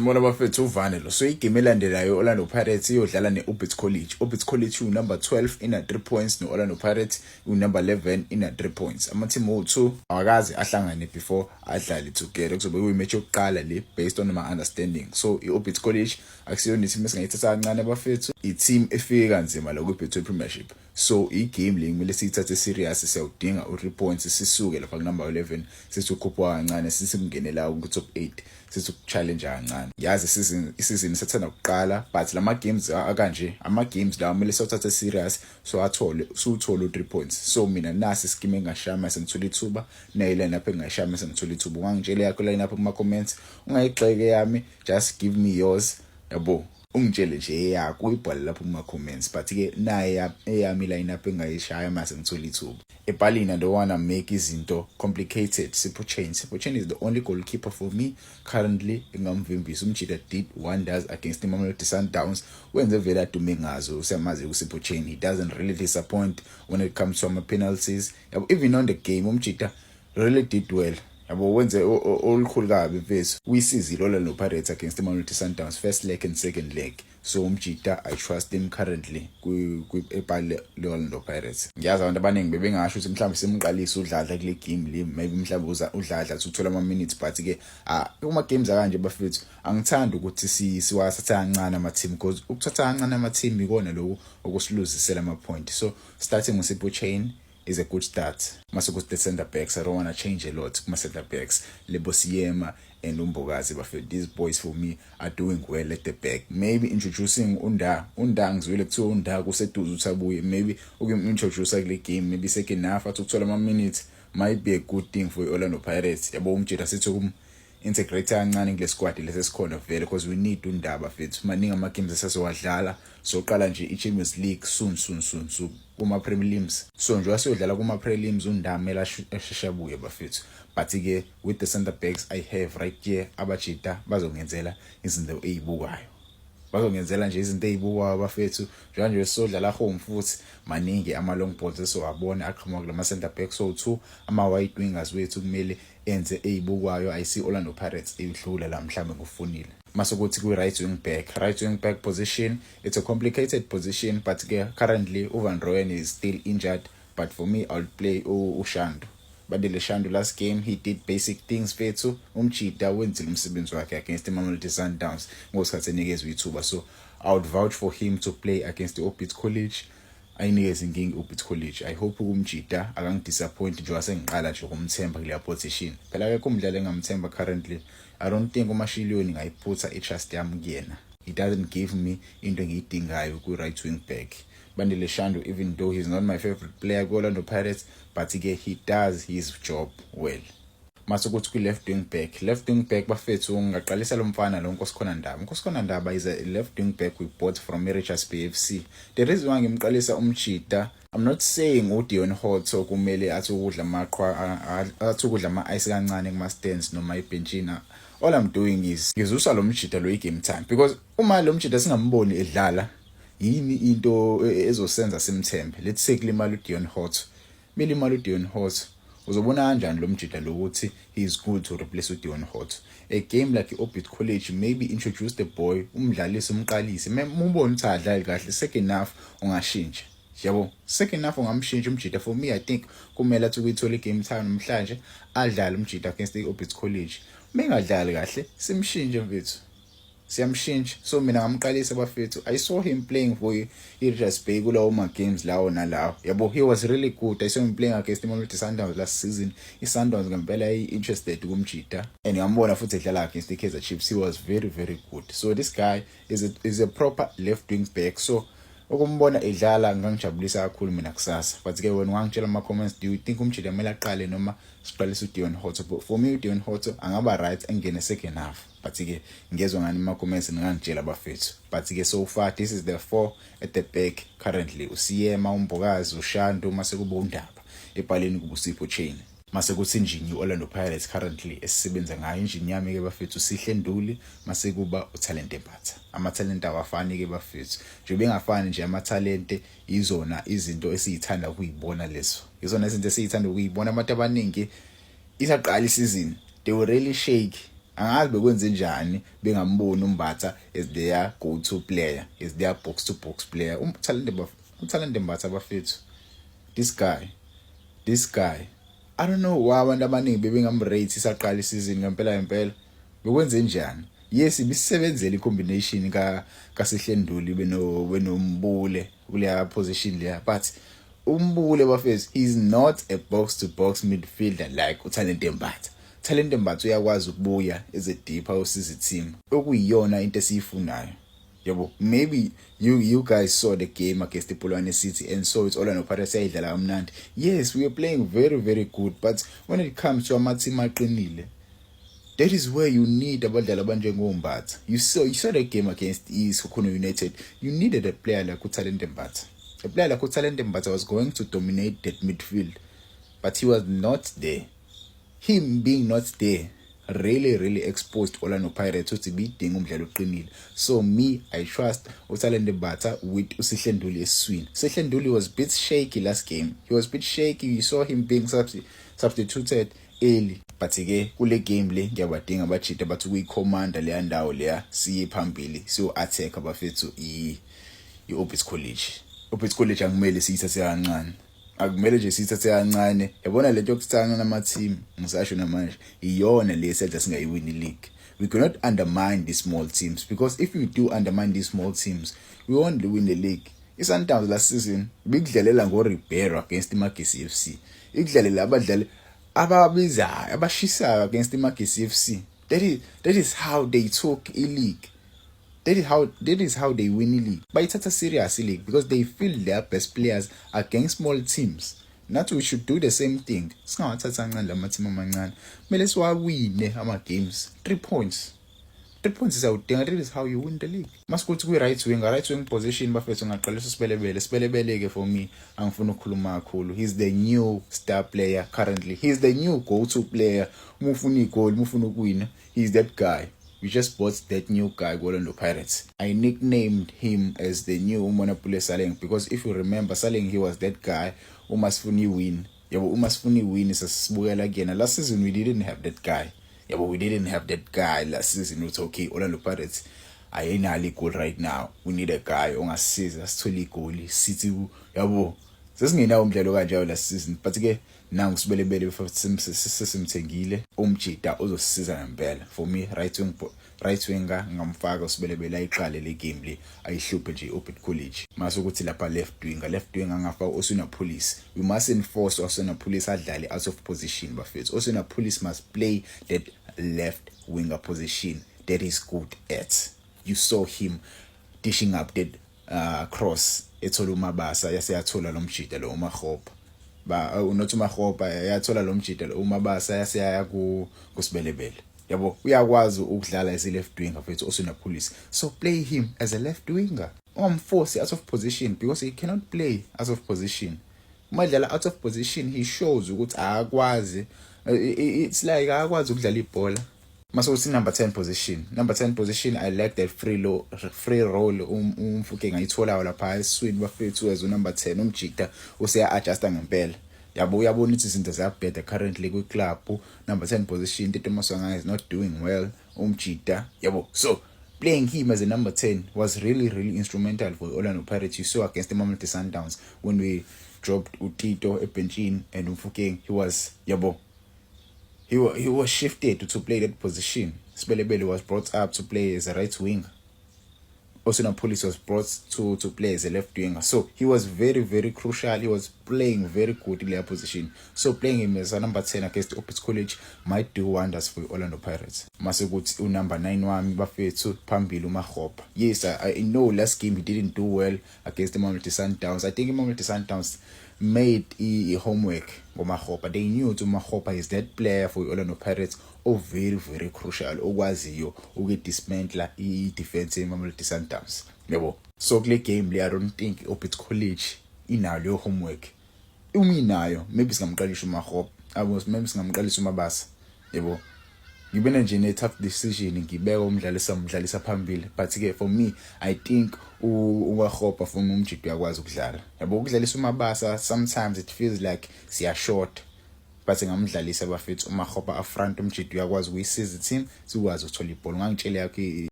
Mbona bafethu uvane lo. So igame elandelayo Orlando Pirates iyodlala neUbits College. Ubits College number 12 ina 3 points noOrlando Pirates number 11 ina 3 points. Ama-team o2 awakazi ahlangane before adlale together. Kuzobe kuyimatch yokuqala le based on my understanding. So iUbits College akusiyona team esingayithatha kancane bafethu. I-team efike kanzima la kuBetway Premiership. So igame le kumele siyithathe serious siyawudinga u3 points sisuke lapha kunumber 11 sisukhupha kancane sisingenela ku top 8 sisuchallenge kancane. Yazi isizini sethanda ukuqala but lama games akanje ama games la kumele sawuthathe serious so uthola u3 points. So mina nasi scheme engashama sengithola ithuba na line up engashama sengithola ithuba. Ungangitshela yakho line up kuma comments ungayixeke yami, just give me yours yabo. Ungitshele nje yakho uyibhala lapho kuma comments but ke naye eyami line up engayishaya mase ngithola ithuba. Ebhalini I don't wanna make izinto complicated. Sipho Chain is the only goalkeeper for me currently engamvimbisa. Umjida did wonders against Mamelodi Sundowns. Wenze vele adume ngazo usiyamazi uSipho Chain. He doesn't really disappoint when it comes to my penalties. Even on the game umjida really did well. Yabo wenze olukhulu kabi mfethu. Uyisizile Orlando Pirates against Mamelodi Sundowns first leg and second leg. So umjida I trust him currently ebhale Orlando Pirates. Ngiyazi abantu abaningi bebengasho ukuthi mhlawumbe simqalisa udlala kule game le, maybe mhlawumbe udlala ukuthola ama minutes but ke kuma games akanje bafethu angithandi ukuthi siwasatha kancane ama team because ukuthatha kancane ama team ikona lokho okusiluzisela ama point. So starting with Sipho Chain is a good start. Masuku the center backs, I don't want to change a lot. Kuma center backs, Lebo Siyema and Umbogazi Bafethu. These boys for me are doing well at the back. Maybe introducing Unda ngizwile kuthiwa Unda kuseduze uthabuye. Maybe introduce kule game, maybe second half atuthola ama minutes might be a good thing for Orlando Pirates. Yabo umjida sithi integrate kancane kule squad lesesikhona vele because we need Unda bafethu. Maningi ama games esasowadlala. So qala nje iChampions League soon kuma prelims. So nje asiyodlala kuma prelims undamela esheshabuye bafethu. But ke with the center backs I have right here abajida bazongenzela izinto ezibukayo. Bazongenzela nje izinto ezibukayo bafethu. Nje sodlala home futhi maningi ama long balls esowabona aqhamuka kulama center backs so 2 ama wide wingers wethu kumele enze ezibukayo. I see Orlando Pirates edlula la mhlambe ngofunile. Masokuthi ku right wing back position, it's a complicated position but currently Van Rooyen is still injured, but for me I'll play uShandu. Badile Shandu last game he did basic things fethu. Umjida wenzile umsebenzi wakhe against Mamelodi Sundowns ngosikhathi enikezwe ithuba, so I would vouch for him to play against the Ubits College. Ayinikeze inkingi Ubits College. I hope umjida akangidisappoint nje wasengiqala nje ukumthemba kule position. Phela akekho umdlali engamthemba currently. I don't think uMashiliyoni ngayiphutha itrust yami kuyena. He doesn't give me into engiyidingayo ku right wing back. Bandile Shandu, even though he's not my favorite player ku Orlando Pirates, but he does his job well. Masukuthi ku left wing back bafethu ngaqalisa lo mfana lo Nkosikhona Ndaba is a left wing back we bought from Richards BFC. The reason why ngimqalisa umjida, I'm not saying uDion Hotto kumele athi ukudla amaqhwa athi ukudla ama ice kancane kuma stands noma ibenchina. All I'm doing is ngizusa lo mjida lo game time because uma lo mjida singamboni edlala yini into ezosenza simthembe. Let's say kulimala uDion Hotto. Milimala uDion Hotto uzobona kanjani lo mjida lo ukuthi he is good to replace uDion Hotto. A game like Ubits College, maybe introduce the boy, umdlalise umqalise. Umbone ukuthi adlale kahle second half ungashintsha. Yabo, second half ungamshintsha umjida. For me I think kumele athi ukuyithola game time namhlanje adlale umjida against the Ubits College. Mengadlali kahle simshintshe mfethu. Siyamshintsha. So mina ngamqalisa bafethu. I saw him playing for Richards Bay kulawo ma games lawo nalawo. Yabo, he was really good. I saw him playing against Mamelodi Sundowns last season. Sundowns ngempela interested kumjida. And ngambona futhi edlala against the Kaizer Chiefs. He was very good. So this guy is a proper left wing back. So ukumbona edlala ngangijabulisa kakhulu mina kusasa. But ke wena ungangitshela ama comments, do you think umjida kumele aqale noma siqalise uDion Hotto? But for me uDion Hotto angaba right engene second half. But ke ngezwe ngani ama comments ngangitshela bafethu. But ke so far this is the 4 at the back currently. Usiyema, Umbogazi, uShandu, mase kuba uNdaba. Ebhaleni kubuSipho Chain. Mase kuthi injini Orlando Pirates currently esisebenza ngayo injini yami ke bafethu Sihle Nduli, mase kuba uTalente Mbatha. Ama talent awafani ke bafethu. Nje bengafani nje ama talent izona izinto esizithanda ukuyibona lezo. Izona izinto esizithanda ukuyibona abantu abaningi isaqala isizini. They were really shake angazi bekwenze njani bengamboni uMbatha as their go-to player, as their box-to-box player. Talente Mbatha bafethu. This guy. I don't know why abantu abaningi bebengamrate isaqala isizini ngempela. Bekwenze njani? Yes, ibisebenzele icombination kaSihlenduli benoMbule kuleya position leya, but uMbule bafethu is not a box-to-box midfielder like uTalente Mbatha. Talente Mbatha uyakwazi ukubuya as a deeper usize team. Okuyiyona into esiyifunayo. Yabo, maybe you guys saw the game against the Polokwane City and saw it's Orlando Pirates ayidlala kamnandi. Yes, we were playing very, very good, but when it comes to ama-team aqinile, that is where you need abadlali abanjengoMbatha. You saw the game against Sokono United. You needed a player like uTalente Mbatha. A player like uTalente Mbatha was going to dominate that midfield, but he was not there. Him being not there really exposed Orlando Pirates to be umdlalo oqinile. So me, I trust uTalente Mbatha with uSihlenduli eswini. Sihlenduli was a bit shaky last game. He was a bit shaky. You saw him being substituted early. But again, kule game le ngiyabadinga abajita bathi kuyicommanda le ndawo leya siye phambili. So attack abafethu iObits College. Obits College angumele siyithathe kancane. Akumele nje sithathe kancane. Yabona lento yokuthana nama team ngisasho namanje iyona lesenza singayiwini league. We cannot undermine these small teams, because if we do undermine these small teams, we won't win the league. iSundowns last season bigidlalela ngoRibeiro against iMagesi FC. Ikudlalela abadlali ababizayo abashisayo against iMagesi FC. That is how they took a league. That is how they win the league. But it's a serious league because they feel their best players against small teams. Not we should do the same thing. Singathatha kancane lamateam amancane. Kumele siwawine ama-games. 3 points. 3 points is out there. That is how you win the league. Masikuthi kwi-right wing position bafethu ngaqalisa Sibelebele ke for me angifuna ukukhuluma kakhulu. He's the new star player currently. He's the new go-to player. Mufuna igoli, mufuna ukuwina. He's that guy. We just bought that new guy, Orlando Pirates. I nicknamed him as the new Umonapule Saleng because if you remember, Saleng, he was that guy. Umasfuni win. Yabo, Umasfuni win is a sbugela again. Last season, we didn't have that guy. Yabo, we didn't have that guy last season. It's okay. Orlando Pirates, I ain't ali goal right now. We need a guy. Ongasiza, sithole igoli. City, yabo. Sesingena umdlalo kanjalo last season. But again, now Sibelebele simthengile umjida ozosisiza ngempela. For me, right winger ngamfaka uSibelebele ayiqale le game le ayihluphe nje iObits College. Mase ukuthi lapha left winger angafaka Osuna Police. We must enforce Osuna Police adlale out of position bafethu. Osuna Police must play that left winger position that is good at. You saw him dishing up that cross ethola uMabasa yaseyathola lo mjida lo uMahopa. Unothi uMahopa yathola lo mjida lo uMabasa yaseyaya kuSibelebele. Yabo, uyakwazi ukudlala as a left winger mfethu Osuna Police. So play him as a left winger. Force out of position because he cannot play out of position. Umadlala out of position, he shows ukuthi akwazi. It's like akwazi ukudlala ibhola. Mase number 10 position. Number 10 position, I like that free role umfuke ngayithola lapha eswini bafethu as number 10 umjida useya adjusta ngempela. Yabo uyabona ukuthi izinto ziyabheda currently ku club. Number 10 position, Tito Maswanga is not doing well umjida. Yabo. So playing him as a number 10 was really instrumental for Orlando Pirates. You saw against the Mamelodi Sundowns when we dropped Utito ebenchini and Umfukeng, he was yabo. He was shifted to play that position. Sibelebele was brought up to play as a right winger. Osuna Police was brought to play as a left winger. So he was very crucial. He was playing very good in their position. So playing him as a number 10 against Obits College might do wonders for Orlando Pirates. Masekuthi number 9 wami bafethu phambili uMahopa. Yes, I know last game he didn't do well against the Mamelodi Sundowns. I think Mamelodi Sundowns made homework for Mahopa. They knew to Mahopa is that player for Orlando Pirates very crucial. Okwaziyo ukudismantle i-defense eMamelodi Sundowns. Yabo. So kule game le I don't think Obits College inayo homework. Uminayo maybe singamqalisha uMahopa. Maybe singamqalisha uMabasa. Yabo. Ngibena nje ne tough decision ngibeka umdlalo samdlalisa phambili, but ke for me I think uMahopa for umjidi uyakwazi ukudlala. Yabo ukudlalisa uMabasa sometimes it feels like siya short, but ngamdlalisa bafethu uma hopa front umjidi uyakwazi ukuyisiza team sikwazi ukuthola ibhola. Ungangitshela yakho